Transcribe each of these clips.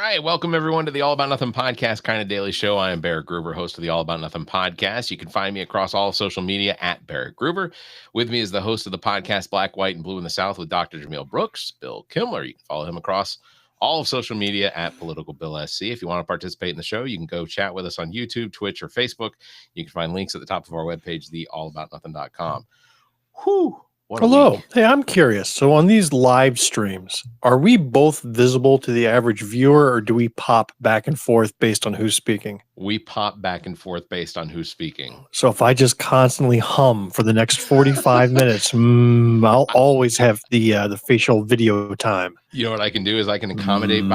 right, welcome everyone to the All About Nothing podcast, kind of daily show. I am Barrett Gruber, host of the All About Nothing podcast. You can find me across all social media at Barrett Gruber. With me is the host of the podcast Black, White, and Blue in the South with Dr. Jamil Brooks, Bill Kimmler. You can follow him across all of social media at politicalbillsc. If you want to participate in the show, you can go chat with us on YouTube, Twitch, or Facebook. You can find links at the top of our webpage, theallaboutnothing.com. Whew. Hello. Hey, I'm curious. So on these live streams, are we both visible to the average viewer, or do we pop back and forth based on who's speaking? We pop back and forth based on who's speaking. So if I just constantly hum for the next 45 minutes, I'll always have the facial video time. You know what I can do is I can accommodate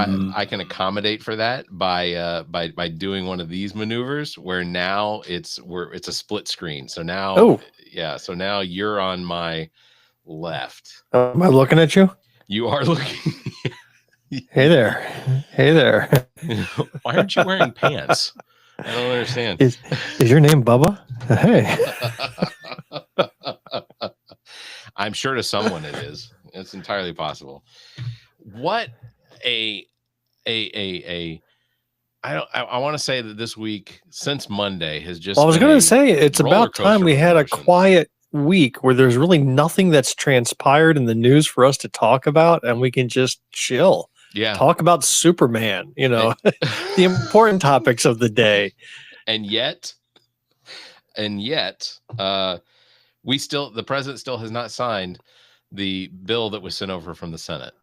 for that by doing one of these maneuvers where now it's a split screen. So now so now you're on my left. Am I looking at you? You are looking. Hey there. Hey there. Why aren't you wearing pants? I don't understand. Is your name Bubba? Hey. I'm sure to someone it is. It's entirely possible. What I want to say that this week since Monday has just. Well, I was going to say it's about time we had a quiet week where there's really nothing that's transpired in the news for us to talk about, and we can just chill. Yeah, talk about Superman. You know, the important topics of the day. And yet, the president still has not signed the bill that was sent over from the Senate.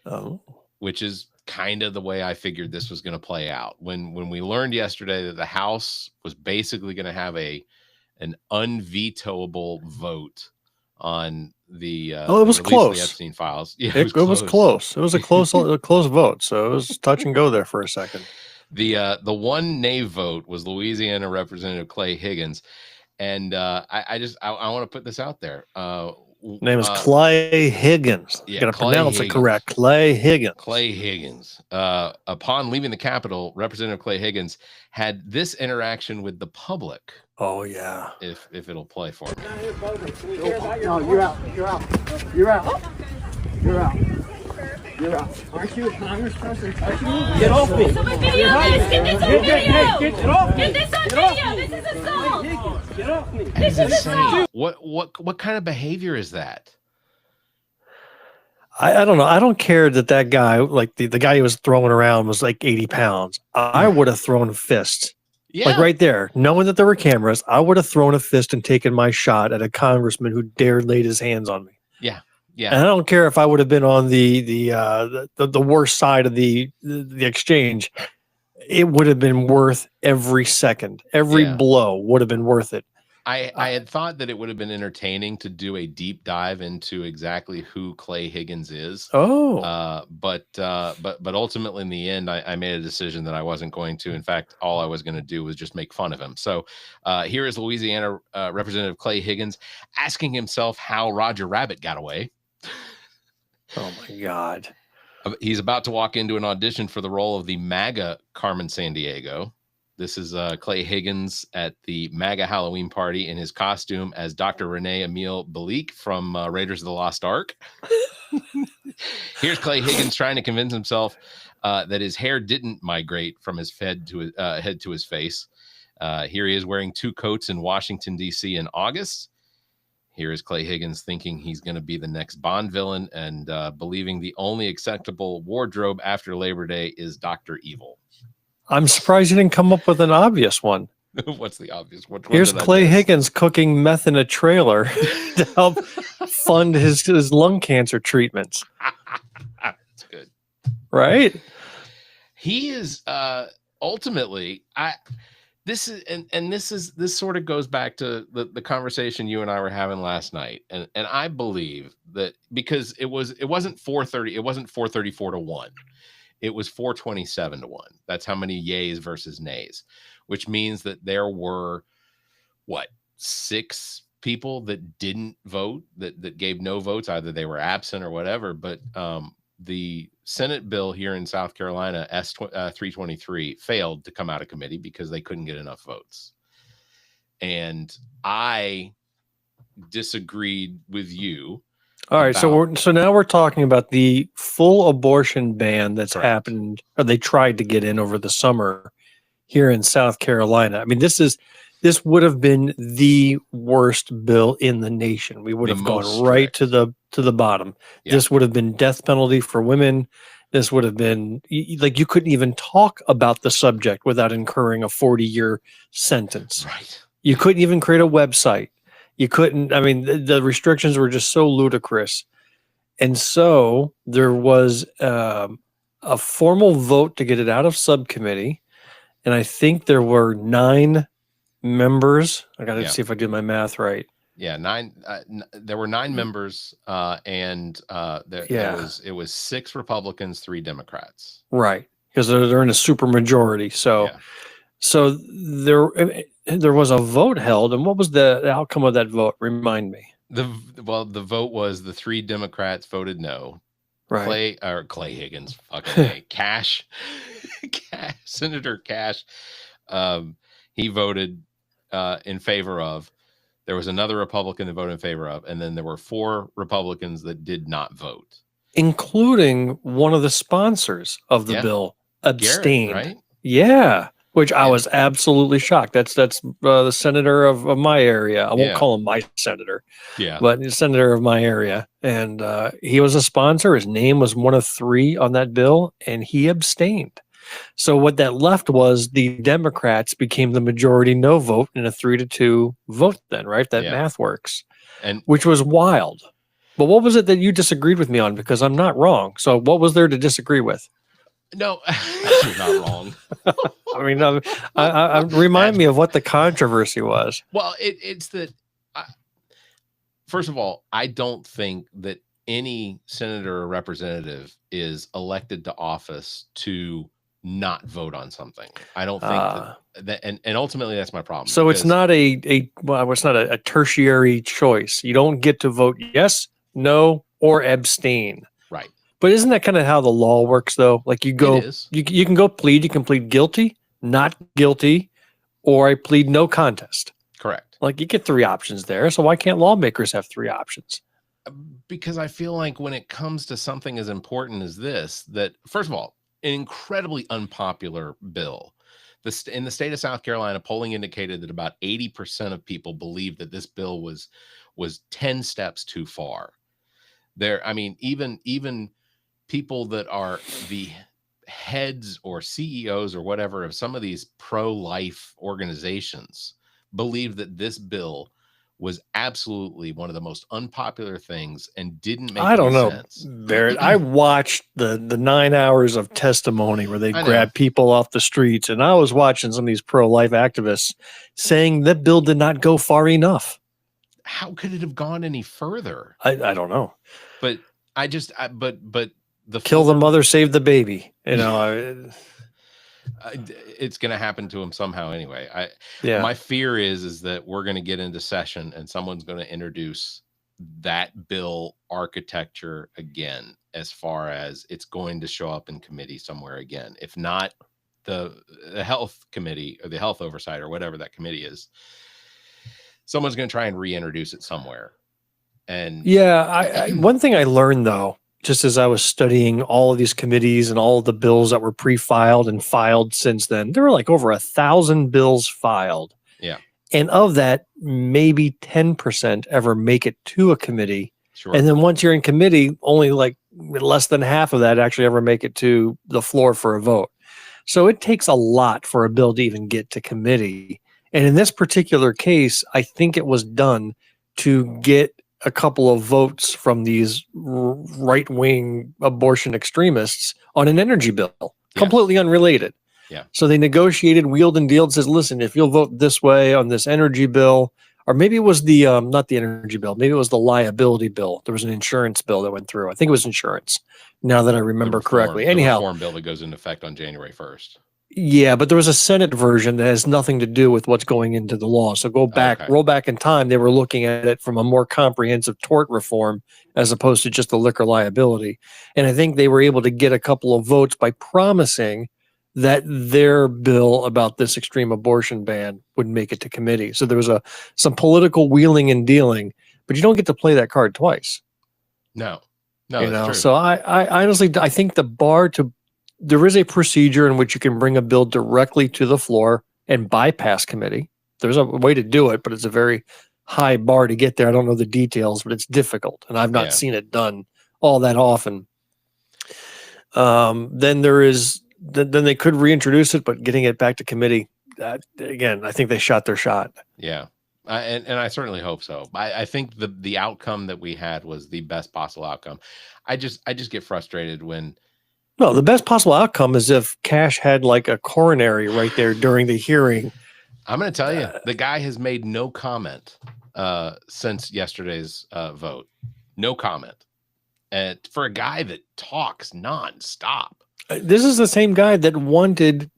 Oh, which is kind of the way I figured this was going to play out. When we learned yesterday that the House was basically going to have an unvetoable vote on the it was close. The Epstein files. Yeah, it was close. It was a close vote. So it was touch and go there for a second. The one nay vote was Louisiana Representative Clay Higgins, and I want to put this out there. Name is Clay Higgins. You got to pronounce it correct. Clay Higgins. Clay Higgins. Upon leaving the Capitol, Representative Clay Higgins had this interaction with the public. Oh yeah. If it'll play for me. No, you're out. You're out. You're out. You're out. You're out. Aren't you a congressperson? Get off me. Someone video this. Get this on video. Get off me. Get this on video. This is assault. Get off me. This is assault. What kind of behavior is that? I don't know. I don't care that guy, like the guy he was throwing around was like 80 pounds. I would have thrown a fist. Yeah. Like right there, knowing that there were cameras, I would have thrown a fist and taken my shot at a congressman who dared lay his hands on me. Yeah. Yeah. And I don't care if I would have been on the worst side of the exchange. It would have been worth every second. Every blow would have been worth it. I had thought that it would have been entertaining to do a deep dive into exactly who Clay Higgins is. But ultimately in the end, I made a decision that I wasn't going to. In fact, all I was going to do was just make fun of him. So here is Louisiana Representative Clay Higgins asking himself how Roger Rabbit got away. Oh my God. He's about to walk into an audition for the role of the MAGA Carmen Sandiego. This is Clay Higgins at the MAGA Halloween party in his costume as Dr. Renee Emile Balik from Raiders of the Lost Ark. Here's Clay Higgins trying to convince himself that his hair didn't migrate from his head to his face. Here he is wearing two coats in Washington, D.C. in August. Here is Clay Higgins thinking he's going to be the next Bond villain and believing the only acceptable wardrobe after Labor Day is Dr. Evil. I'm surprised you didn't come up with an obvious one. What's the obvious one? Here's Clay Higgins cooking meth in a trailer to help fund his lung cancer treatments. That's good. Right? He is ultimately this sort of goes back to the conversation you and I were having last night. And I believe that because it wasn't 430, it wasn't 434 to 1. It was 427 to 1. That's how many yays versus nays, which means that there were 6 people that didn't vote, that gave no votes. Either they were absent or whatever. But the Senate bill here in South Carolina, S323, failed to come out of committee because they couldn't get enough votes. And I disagreed with you All right, so now we're talking about the full abortion ban that's Correct. happened, or they tried to get in over the summer here in South Carolina. I mean, this would have been the worst bill in the nation. We would The have gone most right strict. to the bottom. Yeah. This would have been death penalty for women. This would have been like you couldn't even talk about the subject without incurring a 40-year sentence. Right. You couldn't even create a website. You couldn't. I mean, the restrictions were just so ludicrous. And so there was a formal vote to get it out of subcommittee. And I think there were 9 members. I got to see if I did my math right. Yeah, 9. There were 9 members, and it was 6 Republicans, 3 Democrats. Right, because they're in a super majority. So, so there was a vote held, and what was the outcome of that vote? Remind me. The vote was the 3 Democrats voted no. Right. Clay Higgins, fucking Cash, Senator Cash, he voted in favor of. There was another Republican that voted in favor of, and then there were 4 Republicans that did not vote, including one of the sponsors of the bill abstained. Garrett, right? Yeah, which I was absolutely shocked. That's the senator of my area. I won't call him my senator. Yeah, but the senator of my area, and he was a sponsor. His name was one of 3 on that bill, and he abstained. So what that left was the Democrats became the majority no vote in a 3-2 vote then, right? That math works, and which was wild. But what was it that you disagreed with me on? Because I'm not wrong. So what was there to disagree with? No, you're not wrong. I mean, I remind me of what the controversy was. Well, it's that, first of all, I don't think that any senator or representative is elected to office to not vote on something. I don't think that and ultimately that's my problem. So it's not it's not a tertiary choice. You don't get to vote yes, no, or abstain. Right. But isn't that kind of how the law works though? Like you go, you can go plead, you can plead guilty, not guilty, or I plead no contest. Correct. Like you get 3 options there. So why can't lawmakers have 3 options? Because I feel like when it comes to something as important as this, that first of all, an incredibly unpopular bill. In the state of South Carolina, polling indicated that about 80% of people believe that this bill was 10 steps too far. I mean, even people that are the heads or CEOs or whatever of some of these pro-life organizations believe that this bill was absolutely one of the most unpopular things and didn't make I don't know, sense. Barrett. I watched the 9 hours of testimony where they grabbed people off the streets, and I was watching some of these pro-life activists saying that bill did not go far enough. How could it have gone any further? I don't know. But but the kill the mother, save the baby. You know, it's going to happen to him somehow anyway. My fear is that we're going to get into session and someone's going to introduce that bill architecture again, as far as it's going to show up in committee somewhere again. If not the health committee or the health oversight or whatever that committee is, someone's going to try and reintroduce it somewhere. And one thing I learned though, just as I was studying all of these committees and all of the bills that were pre-filed and filed since then, there were like over 1,000 bills filed. Yeah. And of that, maybe 10% ever make it to a committee. Sure. And then once you're in committee, only like less than half of that actually ever make it to the floor for a vote. So it takes a lot for a bill to even get to committee. And in this particular case, I think it was done to get a couple of votes from these right-wing abortion extremists on an energy bill, completely unrelated. Yeah. So they negotiated, wheeled and dealed, says, listen, if you'll vote this way on this energy bill, or maybe it was the, not the energy bill, maybe it was the liability bill. There was an insurance bill that went through. I think it was insurance, now that I remember correctly. Anyhow. The reform bill that goes into effect on January 1st. Yeah, but there was a Senate version that has nothing to do with what's going into the law. So go back, roll back in time. They were looking at it from a more comprehensive tort reform as opposed to just the liquor liability. And I think they were able to get a couple of votes by promising that their bill about this extreme abortion ban would make it to committee. So there was some political wheeling and dealing, but you don't get to play that card twice. No, no, You that's know, true. so I honestly, I think there is a procedure in which you can bring a bill directly to the floor and bypass committee. There's a way to do it, but it's a very high bar to get there. I don't know the details, but it's difficult, and I've not seen it done all that often. Then then they could reintroduce it, but getting it back to committee, again, I think they shot their shot. Yeah. And I certainly hope so. I think the outcome that we had was the best possible outcome. I just get frustrated when. No, the best possible outcome is if Cash had like a coronary right there during the hearing. I'm going to tell you, the guy has made no comment since yesterday's vote. No comment. And for a guy that talks nonstop. This is the same guy that wanted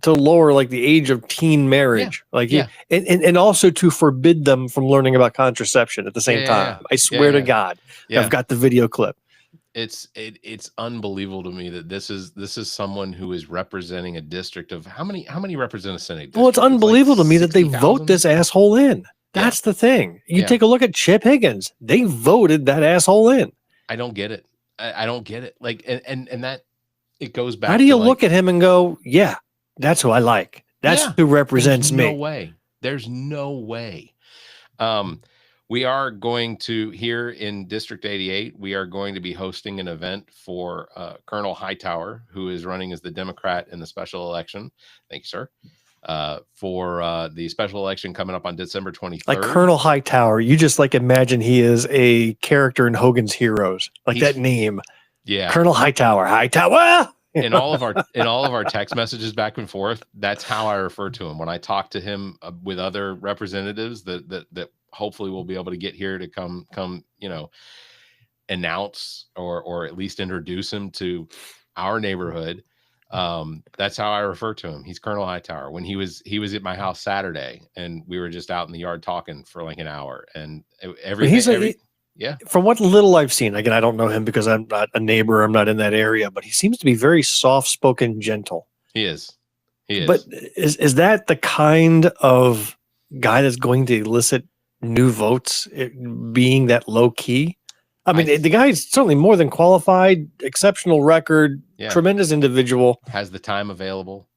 to lower like the age of teen marriage, and also to forbid them from learning about contraception at the same time. I swear to God, I've got the video clip. It's unbelievable to me that this is someone who is representing a district of how many represent a Senate district? Well, it's unbelievable to me that they vote this asshole in. That's the thing. You take a look at Chip Higgins. They voted that asshole in. I don't get it. I don't get it. Like, and that it goes back. How do you look at him and go, yeah, that's who I like. That's who represents me. No way. There's no way. We are going to, here in District 88, we are going to be hosting an event for Colonel Hightower, who is running as the Democrat in the special election. Thank you, sir. For the special election coming up on December 23rd. Like Colonel Hightower, you just like imagine he is a character in Hogan's Heroes. Like that name. Yeah. Colonel Hightower. Hightower. In all of our text messages back and forth, that's how I refer to him. When I talk to him with other representatives that hopefully we'll be able to get here to come, announce or at least introduce him to our neighborhood. That's how I refer to him. He's Colonel Hightower. When he was at my house Saturday, and we were just out in the yard talking for like an hour, and from what little I've seen, again, I don't know him because I'm not a neighbor. I'm not in that area, but he seems to be very soft-spoken, gentle. He is. But is that the kind of guy that's going to elicit new votes, being that low key? I mean, the guy's certainly more than qualified, exceptional record, tremendous individual. Has the time available.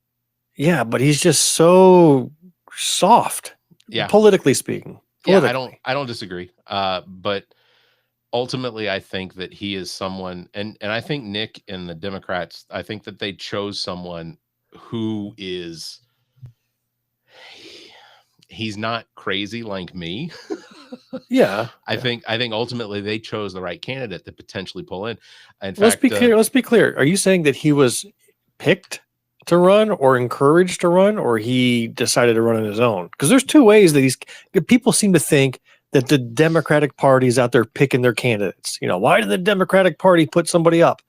Yeah, but he's just so soft. Yeah. Politically speaking. Yeah, I don't disagree. But ultimately, I think that he is someone, and I think Nick and the Democrats, I think that they chose someone who is, he's not crazy like me. Yeah. I think ultimately they chose the right candidate to potentially pull in. In Let's fact, be clear. Are you saying that he was picked to run or encouraged to run, or he decided to run on his own? Because there's two ways that people seem to think that the Democratic Party is out there picking their candidates. Why did the Democratic Party put somebody up?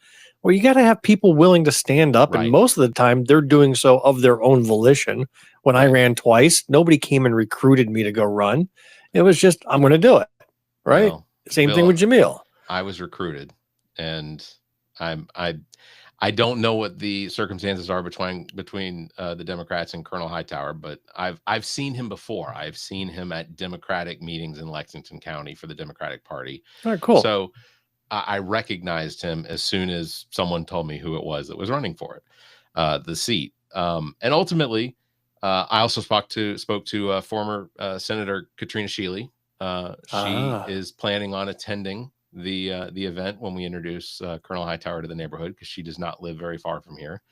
Well, you got to have people willing to stand up. Right. And most of the time they're doing so of their own volition. When I ran twice, nobody came and recruited me to go run. It was just, I'm going to do it. Right. Well, Same thing with Jamil. I was recruited, and I don't know what the circumstances are between the Democrats and Colonel Hightower, but I've seen him before. I've seen him at Democratic meetings in Lexington County for the Democratic Party. All right, cool. So I recognized him as soon as someone told me who it was that was running for it, the seat. And ultimately, I also spoke to former Senator Katrina Shealy. She is planning on attending the event when we introduce Colonel Hightower to the neighborhood, because she does not live very far from here.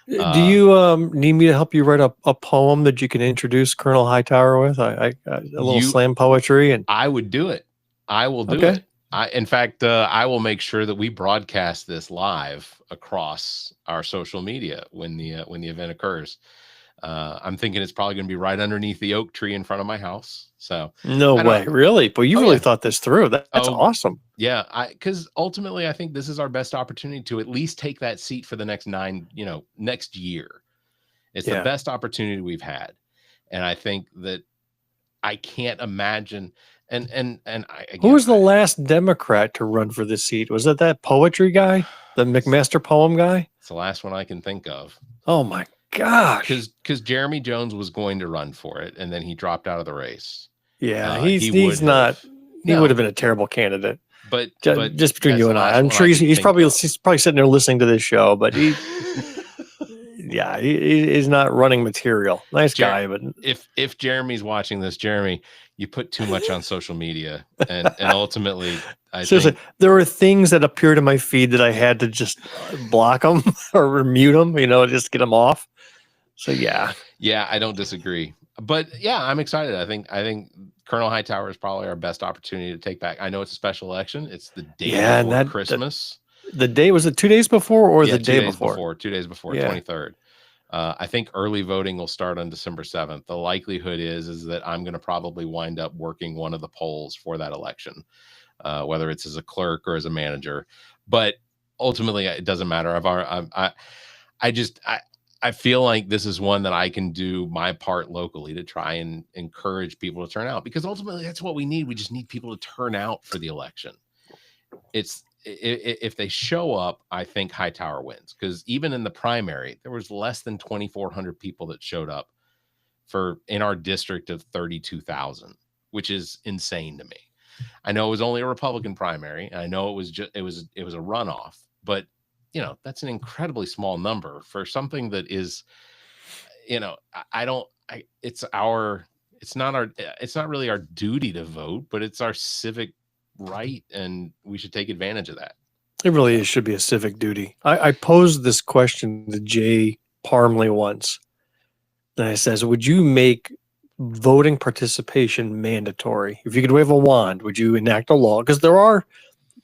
Do you need me to help you write a poem that you can introduce Colonel Hightower with? A little slam poetry, and I would do it. I will do it. In fact, I will make sure that we broadcast this live across our social media when the event occurs. I'm thinking it's probably going to be right underneath the oak tree in front of my house. So no way, really? But you really thought this through. That's awesome. Yeah, because ultimately, I think this is our best opportunity to at least take that seat for the next next year. It's the best opportunity we've had, and I think that I can't imagine. Who was the last Democrat to run for this seat? Was it that poetry guy, the McMaster poem guy? It's the last one I can think of. Oh my gosh! Because Jeremy Jones was going to run for it, and then he dropped out of the race. Yeah, he's not. He would have been a terrible candidate. but just between as you the and I, last I'm one sure I he's can think probably of. sitting there listening to this show, but he's not running material. Nice guy, but if Jeremy's watching this, Jeremy, you put too much on social media, and ultimately, I seriously, think there were things that appeared in my feed that I had to just block them or mute them, just get them off. So yeah, I don't disagree, but yeah, I'm excited. I think Colonel Hightower is probably our best opportunity to take back. I know it's a special election. It's the day before Christmas. The day was it 2 days before or the 2 day days before? 2 days before, Yeah. 23rd. I think early voting will start on December 7th. The likelihood is that I'm going to probably wind up working one of the polls for that election, whether it's as a clerk or as a manager. But ultimately, it doesn't matter. I feel like this is one that I can do my part locally to try and encourage people to turn out, because ultimately that's what we need. We just need people to turn out for the election. If they show up, I think Hightower wins, because even in the primary, there was less than 2,400 people that showed up in our district of 32,000, which is insane to me. I know it was only a Republican primary, and I know it was a runoff, but that's an incredibly small number for something that is, it's not really our duty to vote, but it's our civic right, and we should take advantage of that. It really should be a civic duty. I posed this question to Jay Parmley once, and I says, would you make voting participation mandatory? If you could wave a wand, would you enact a law? Because there are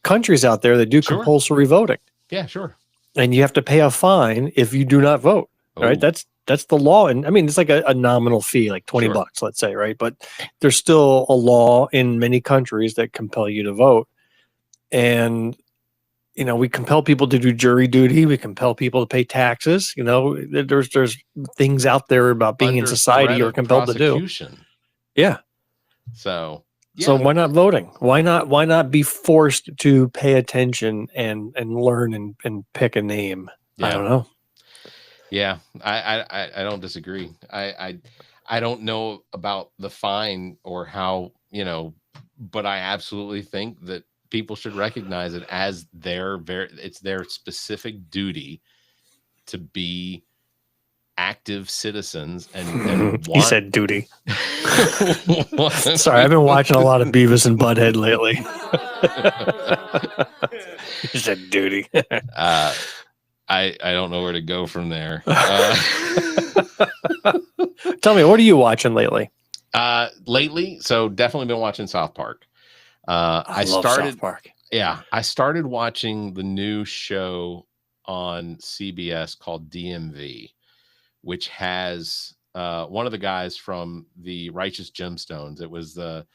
countries out there that do compulsory voting. Yeah, sure. And you have to pay a fine if you do not vote. Right? That's the law. And I mean, it's like a nominal fee, like $20, let's say, right? But there's still a law in many countries that compel you to vote. And, we compel people to do jury duty. We compel people to pay taxes. There's things out there about being in society you're compelled to do. Yeah. So why not voting? Why not be forced to pay attention and learn and pick a name? Yeah. I don't know. Yeah, I don't disagree. I don't know about the fine or how, but I absolutely think that people should recognize it as it's their specific duty to be active citizens and He said duty. Sorry, I've been watching a lot of Beavis and Butthead lately. He said duty. I don't know where to go from there. Tell me, what are you watching lately? Lately, so definitely been watching South Park. I love South Park. Yeah, I started watching the new show on CBS called DMV, which has one of the guys from the Righteous Gemstones. It was the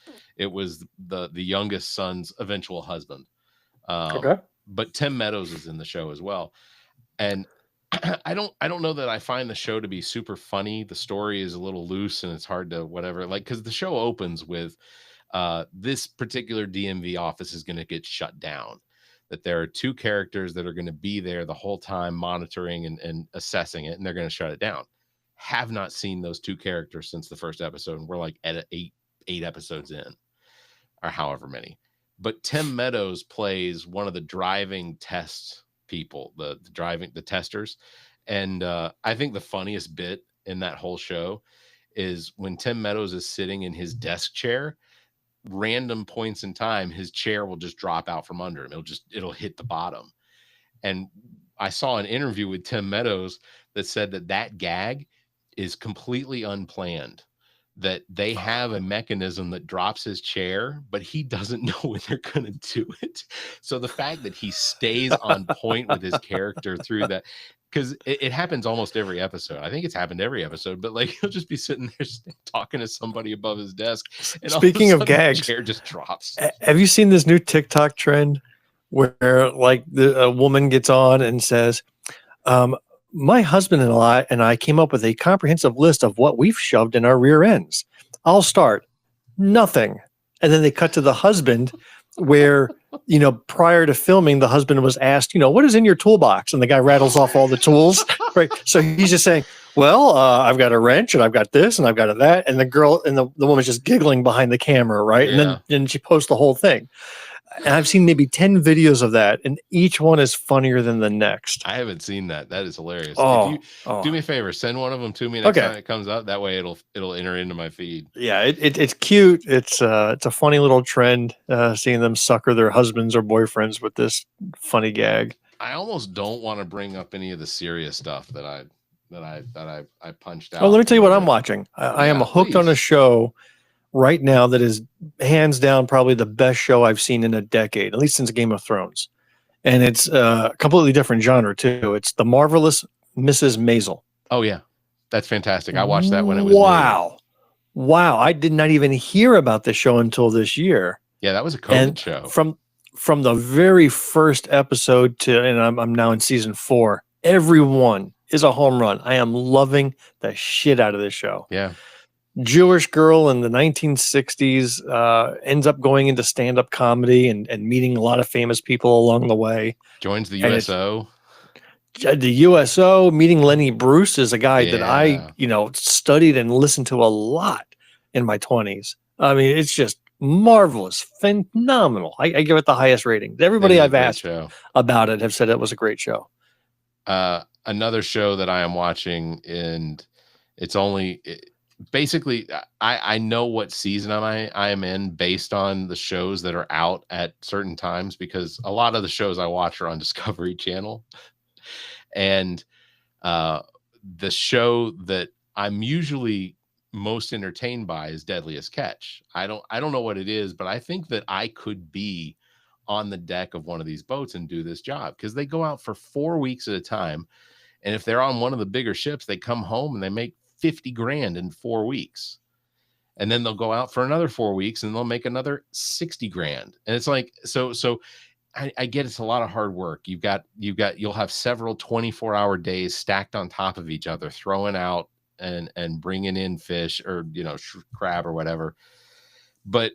youngest son's eventual husband. But Tim Meadows is in the show as well. And I don't know that I find the show to be super funny. The story is a little loose and it's hard to because the show opens with this particular DMV office is going to get shut down. That there are two characters that are going to be there the whole time monitoring and assessing it, and they're going to shut it down. Have not seen those two characters since the first episode, and we're like at eight episodes in, or however many. But Tim Meadows plays one of the driving test people, the testers. And I think the funniest bit in that whole show is when Tim Meadows is sitting in his desk chair, random points in time, his chair will just drop out from under him. It'll hit the bottom. And I saw an interview with Tim Meadows that said that gag is completely unplanned, that they have a mechanism that drops his chair, but he doesn't know when they're going to do it. So the fact that he stays on point with his character through that, because it happens almost every episode. I think it's happened every episode, but he'll just be sitting there talking to somebody above his desk. And speaking of gags, the chair just drops. Have you seen this new TikTok trend where a woman gets on and says, my husband and I came up with a comprehensive list of what we've shoved in our rear ends. I'll start. Nothing. And then they cut to the husband where, prior to filming, the husband was asked, what is in your toolbox? And the guy rattles off all the tools. Right. So he's just saying, well, I've got a wrench and I've got this and I've got that. And the girl and the woman's just giggling behind the camera. Right. Yeah. And then she posts the whole thing. And I've seen maybe 10 videos of that, and each one is funnier than the next. I haven't seen that. That is hilarious. Oh, If you do me a favor, send one of them to me next time it comes up. That way it'll enter into my feed. Yeah, it's cute. It's a funny little trend, seeing them sucker their husbands or boyfriends with this funny gag. I almost don't want to bring up any of the serious stuff that I punched out. Oh, let me tell you what I'm watching. I am hooked on a show right now that is hands down probably the best show I've seen in a decade, at least since Game of Thrones. And it's a completely different genre too. It's The Marvelous Mrs. Maisel. Oh yeah, that's fantastic. I watched that when it was Wow. I did not even hear about this show until this year. Yeah, that was a COVID show. From the very first episode to, and I'm now in season 4, everyone is a home run. I am loving the shit out of this show. Yeah. Jewish girl in the 1960s ends up going into stand-up comedy and meeting a lot of famous people along the way. Joins the USO. The USO, meeting Lenny Bruce is a guy that I, studied and listened to a lot in my 20s. I mean, it's just marvelous, phenomenal. I give it the highest rating. Everybody I've asked about it have said it was a great show. Another show that I am watching, and it's only basically I know what season I am in based on the shows that are out at certain times, because a lot of the shows I watch are on Discovery Channel. And the show that I'm usually most entertained by is Deadliest Catch. I don't know what it is, but I think that I could be on the deck of one of these boats and do this job, because they go out for 4 weeks at a time. And if they're on one of the bigger ships, they come home and they make 50 grand in 4 weeks. And then they'll go out for another 4 weeks and they'll make another 60 grand. And it's like, so I get it's a lot of hard work. You'll have several 24-hour days stacked on top of each other, throwing out and bringing in fish or, crab or whatever. But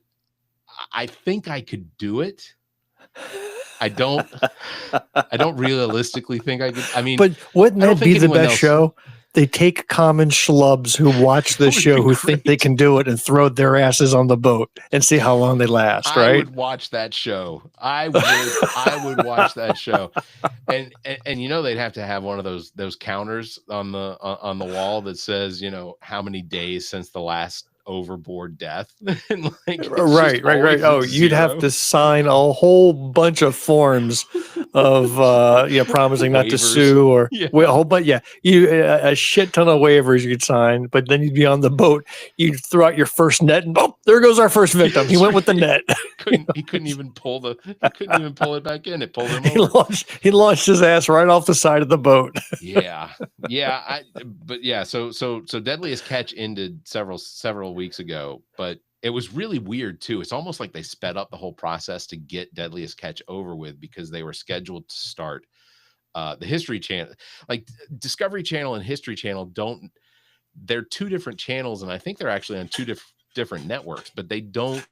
I think I could do it. I don't realistically think I could. I mean, but wouldn't that be the best show? They take common schlubs who watch the show, who think they can do it, and throw their asses on the boat and see how long they last. Right? I would watch that show. I would watch that show, and they'd have to have one of those counters on the wall that says how many days since the last overboard death. And right. Oh, you'd have to sign a whole bunch of forms of promising not to sue, or a whole bunch. Yeah, a shit ton of waivers you'd sign, but then you'd be on the boat. You'd throw out your first net, and there goes our first victim. He went with the net. He couldn't even pull it back in. It pulled him over. He launched his ass right off the side of the boat. So Deadliest Catch ended several weeks ago, but it was really weird too. It's almost like they sped up the whole process to get Deadliest Catch over with, because they were scheduled to start the History Channel. Like Discovery Channel and History Channel they're two different channels, and I think they're actually on two different networks, but they don't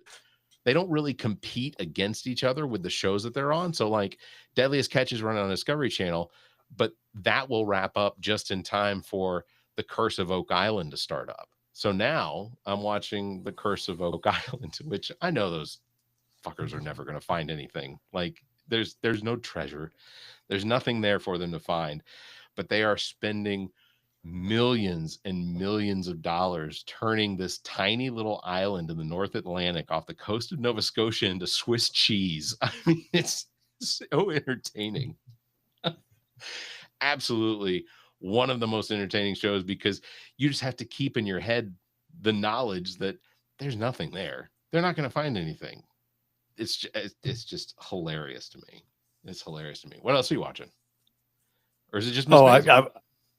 really compete against each other with the shows that they're on. So like Deadliest Catch is running on Discovery Channel, but that will wrap up just in time for The Curse of Oak Island to start up. So now I'm watching The Curse of Oak Island, which I know those fuckers are never going to find anything. Like there's no treasure. There's nothing there for them to find, but they are spending millions and millions of dollars turning this tiny little island in the North Atlantic off the coast of Nova Scotia into Swiss cheese. I mean, it's so entertaining. Absolutely one of the most entertaining shows, because you just have to keep in your head the knowledge that there's nothing there. They're not going to find anything. It's just hilarious to me. It's hilarious to me. What else are you watching? Or is it just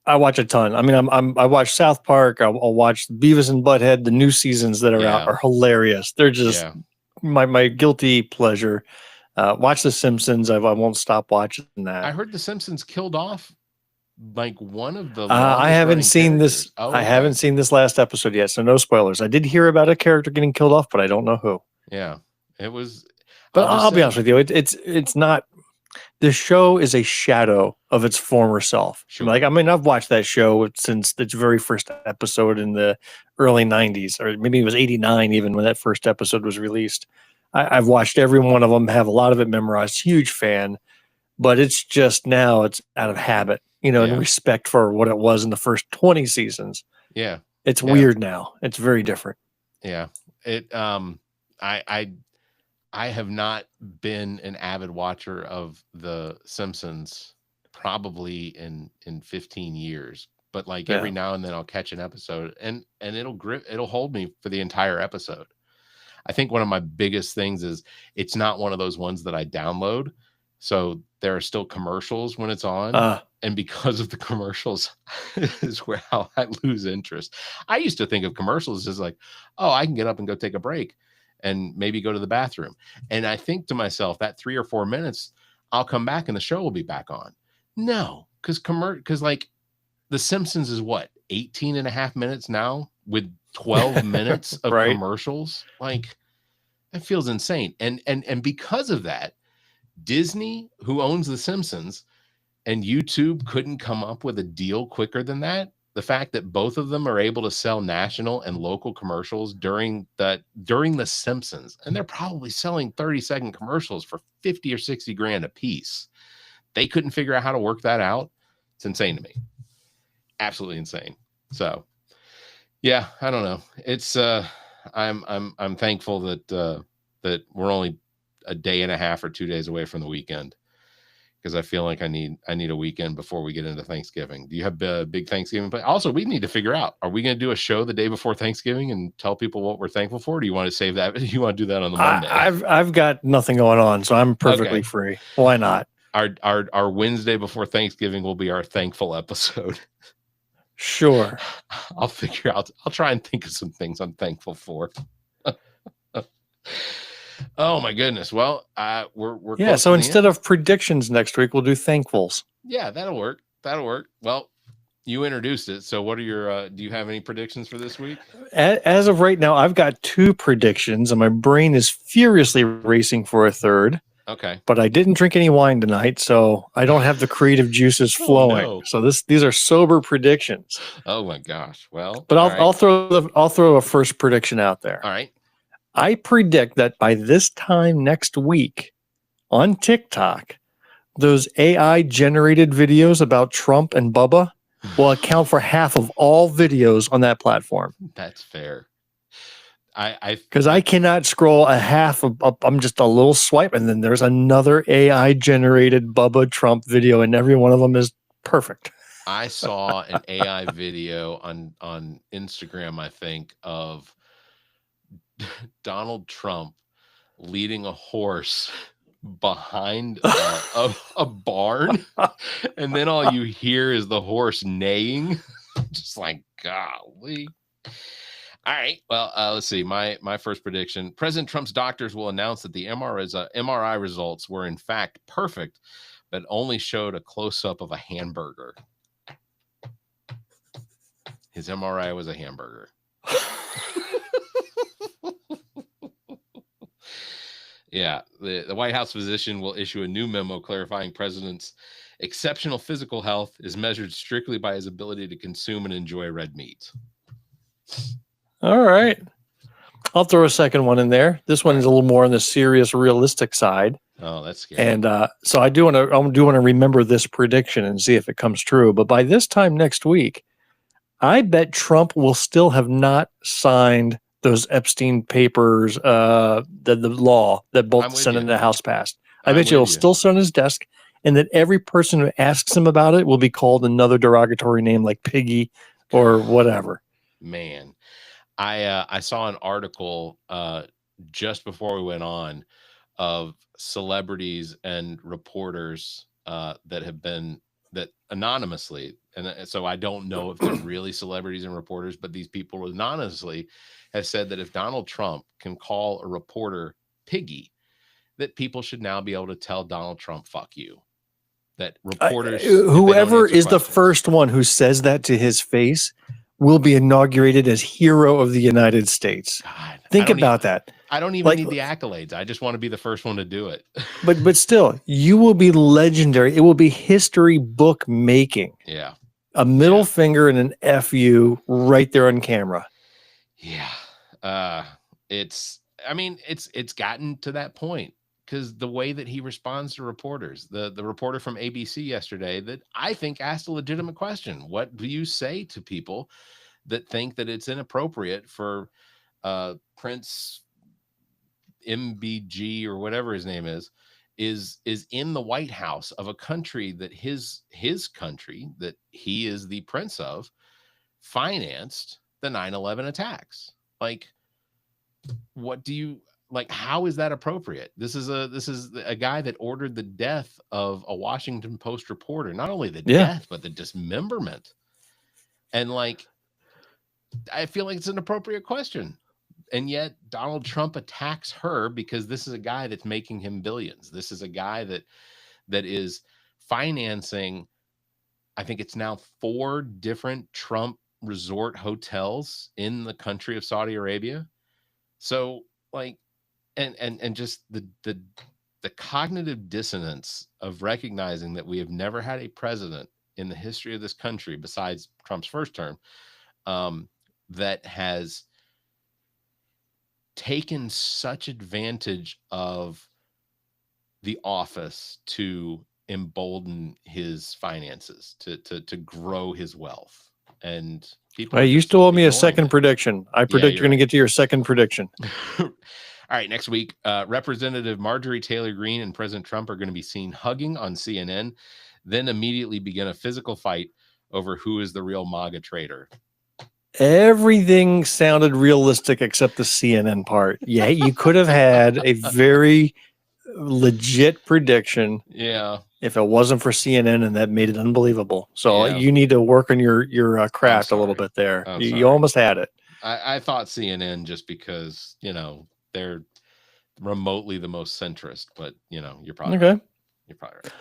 I watch a ton. I mean, I watch South Park. I'll watch Beavis and Butthead. The new seasons that are out are hilarious. They're just my guilty pleasure. Watch The Simpsons. I won't stop watching that. I heard The Simpsons killed off like one of the I haven't seen this. I haven't seen this last episode yet, so no spoilers. I did hear about a character getting killed off, but I don't know who. Yeah, it was. But I'll be honest with you, it's not. The show is a shadow of its former self. Sure. Like, I mean, I've watched that show since its very first episode in the early 90s, or maybe it was 89 even when that first episode was released. I've watched every one of them, have a lot of it memorized, huge fan, but it's just now it's out of habit, in respect for what it was in the first 20 seasons. Yeah. It's weird now. It's very different. Yeah. I have not been an avid watcher of The Simpsons probably in 15 years, but like every now and then I'll catch an episode and it'll hold me for the entire episode. I think one of my biggest things is it's not one of those ones that I download. So there are still commercials when it's on. And because of the commercials is how I lose interest. I used to think of commercials as like, oh, I can get up and go take a break and maybe go to the bathroom. And I think to myself that 3 or 4 minutes, I'll come back and the show will be back on. No, because like The Simpsons is what, 18 and a half minutes now with 12 minutes of commercials. Like that feels insane. And because of that, Disney, who owns The Simpsons, and YouTube couldn't come up with a deal quicker than that. The fact that both of them are able to sell national and local commercials during The Simpsons, and they're probably selling 30-second commercials for 50 or 60 grand a piece. They couldn't figure out how to work that out. It's insane to me. Absolutely insane. So yeah, I don't know. It's I'm thankful that we're only a day and a half or 2 days away from the weekend, because I feel like I need a weekend before we get into Thanksgiving. Do you have a big Thanksgiving plan? Also, we need to figure out, are we going to do a show the day before Thanksgiving and tell people what we're thankful for? Or do you want to save that? You want to do that on the Monday? I've got nothing going on, so I'm perfectly free. Why not? Our Wednesday before Thanksgiving will be our thankful episode. Sure. I'll try and think of some things I'm thankful for. Oh my goodness. Well, we're so instead of predictions next week, we'll do thankfuls. Yeah, that'll work. Well, you introduced it. So what are your do you have any predictions for this week? As of right now, I've got 2 predictions and my brain is furiously racing for a third. Okay. But I didn't drink any wine tonight, so I don't have the creative juices flowing. No. So these are sober predictions. Oh my gosh. Well, but I'll throw a first prediction out there. All right. I predict that by this time next week on TikTok, those AI generated videos about Trump and Bubba will account for half of all videos on that platform. That's fair. Because I cannot scroll a half of I'm just a little swipe and then there's another AI generated Bubba Trump video and every one of them is perfect. I saw an AI video on Instagram, I think, of Donald Trump leading a horse behind a barn, and then all you hear is the horse neighing. Just like, golly. All right. Well, let's see. My first prediction: President Trump's doctors will announce that the MRI results were in fact perfect, but only showed a close-up of a hamburger. His MRI was a hamburger. Yeah, the White House physician will issue a new memo clarifying president's exceptional physical health is measured strictly by his ability to consume and enjoy red meat. All right. I'll throw a second one in there. This one is a little more on the serious, realistic side. Oh, that's scary. And so I do want to remember this prediction and see if it comes true. But by this time next week, I bet Trump will still have not signed those Epstein papers, the law that both the Senate and the House passed. I bet you it'll still sit on his desk, and that every person who asks him about it will be called another derogatory name like Piggy or whatever. Man, I saw an article just before we went on of celebrities and reporters that anonymously, and so I don't know if they're really celebrities and reporters, but these people anonymously have said that if Donald Trump can call a reporter Piggy, that people should now be able to tell Donald Trump, fuck you. That reporters, whoever is the first one who says that to his face will be inaugurated as hero of the United States. God, think about that. I don't even need the accolades. I just want to be the first one to do it. but still, you will be legendary. It will be history book making. Yeah. A middle finger and an FU right there on camera. Yeah. I mean, it's gotten to that point because the way that he responds to reporters, the reporter from ABC yesterday that I think asked a legitimate question. What do you say to people that think that it's inappropriate for Prince MBG or whatever his name is in the White House of a country that his country that he is the prince of financed the 9/11 attacks? Like, what do you like? How is that appropriate? This is a guy that ordered the death of a Washington Post reporter. Not only the death, but the dismemberment. And like, I feel like it's an appropriate question. And yet Donald Trump attacks her because this is a guy that's making him billions. This is a guy that is financing, I think it's now 4 different Trump resort hotels in the country of Saudi Arabia. So like, and just the cognitive dissonance of recognizing that we have never had a president in the history of this country besides Trump's first term that has taken such advantage of the office to embolden his finances, to grow his wealth. And people, you still owe me a second prediction. I predict you're going to get to your second prediction. All right, next week, Representative Marjorie Taylor Greene and President Trump are going to be seen hugging on CNN, then immediately begin a physical fight over who is the real MAGA traitor. Everything sounded realistic except the CNN part. Yeah, you could have had a very legit prediction. Yeah. If it wasn't for CNN, and that made it unbelievable. So you need to work on your craft a little bit there. You almost had it. I thought CNN just because, they're remotely the most centrist, but you're probably okay. Right. You're probably right.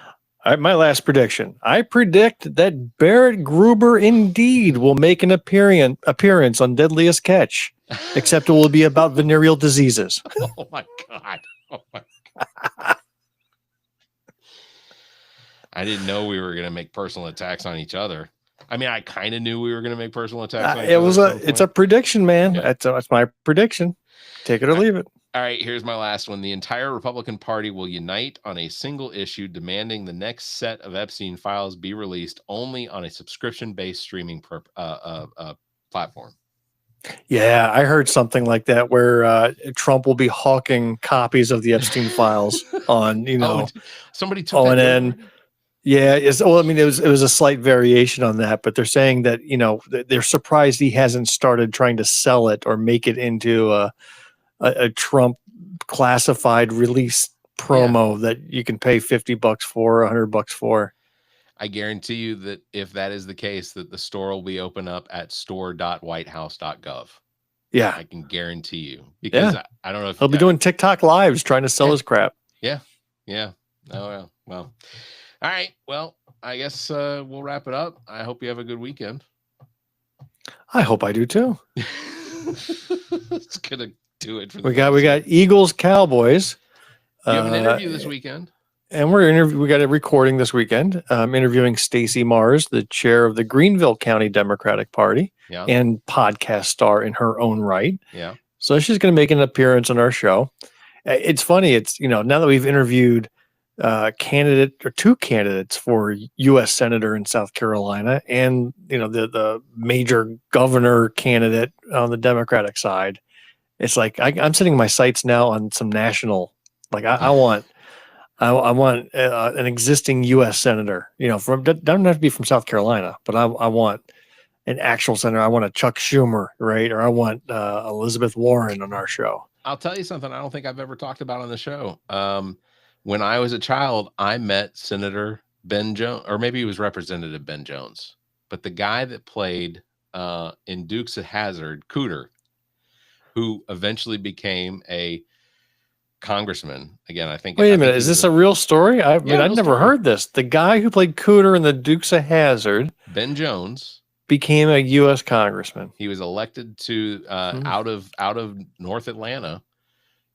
All right, my last prediction. I predict that Barrett Gruber indeed will make an appearance on Deadliest Catch, except it will be about venereal diseases. Oh my God. Oh my God. I didn't know we were going to make personal attacks on each other. I mean, I kind of knew we were going to make personal attacks on each other. It's a prediction, man. Yeah. That's my prediction. Take it or leave it. All right, here's my last one. The entire Republican Party will unite on a single issue demanding the next set of Epstein files be released only on a subscription-based streaming platform. Yeah, I heard something like that where Trump will be hawking copies of the Epstein files on, somebody took that. Yeah, it was a slight variation on that, but they're saying that, they're surprised he hasn't started trying to sell it or make it into a Trump classified release promo that you can pay $50 for, $100 for. I guarantee you that if that is the case, that the store will be open up at store.whitehouse.gov. Yeah. I can guarantee you, because I don't know if he'll be doing TikTok lives trying to sell his crap. Yeah. Yeah. Oh, well. All right. Well, I guess we'll wrap it up. I hope you have a good weekend. I hope I do too. It's gonna do it for we got Eagles Cowboys. You have an interview this weekend, and we got a recording this weekend. Interviewing Stacey Mars, the chair of the Greenville County Democratic Party, and podcast star in her own right. Yeah. So she's going to make an appearance on our show. It's funny. It's now that we've interviewed two candidates for U.S. Senator in South Carolina, and the major governor candidate on the Democratic side. It's like I'm setting my sights now on some national. Like I want an existing U.S. senator. Doesn't have to be from South Carolina, but I want an actual senator. I want a Chuck Schumer, right? Or I want Elizabeth Warren on our show. I'll tell you something I don't think I've ever talked about on the show. When I was a child, I met Senator Ben Jones, or maybe he was Representative Ben Jones, but the guy that played in Dukes of Hazzard, Cooter, who eventually became a congressman. Again, I think. Wait a minute, is this a real story? I've never heard this. The guy who played Cooter in the Dukes of Hazzard, Ben Jones, became a U.S. congressman. He was elected to out of North Atlanta.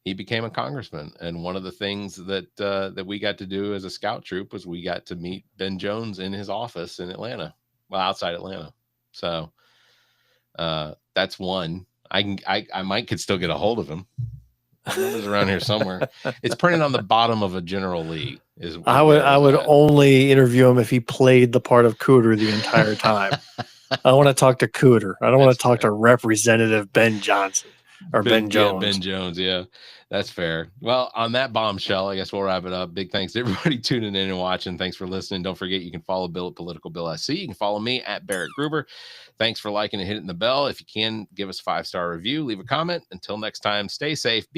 He became a congressman, and one of the things that we got to do as a scout troop was we got to meet Ben Jones in his office in Atlanta, outside Atlanta. So that's one. I could still get a hold of him. Numbers around here somewhere. It's printed on the bottom of a General Lee. I would only interview him if he played the part of Cooter the entire time. I want to talk to Cooter. I don't want to talk to Representative Ben Johnson or Ben Jones. Ben Jones, yeah. That's fair. Well, on that bombshell, I guess we'll wrap it up. Big thanks to everybody tuning in and watching. Thanks for listening. Don't forget, you can follow Bill at politicalbillsc. You can follow me at Barrett Gruber. Thanks for liking and hitting the bell. If you can, give us a 5-star review. Leave a comment. Until next time, stay safe.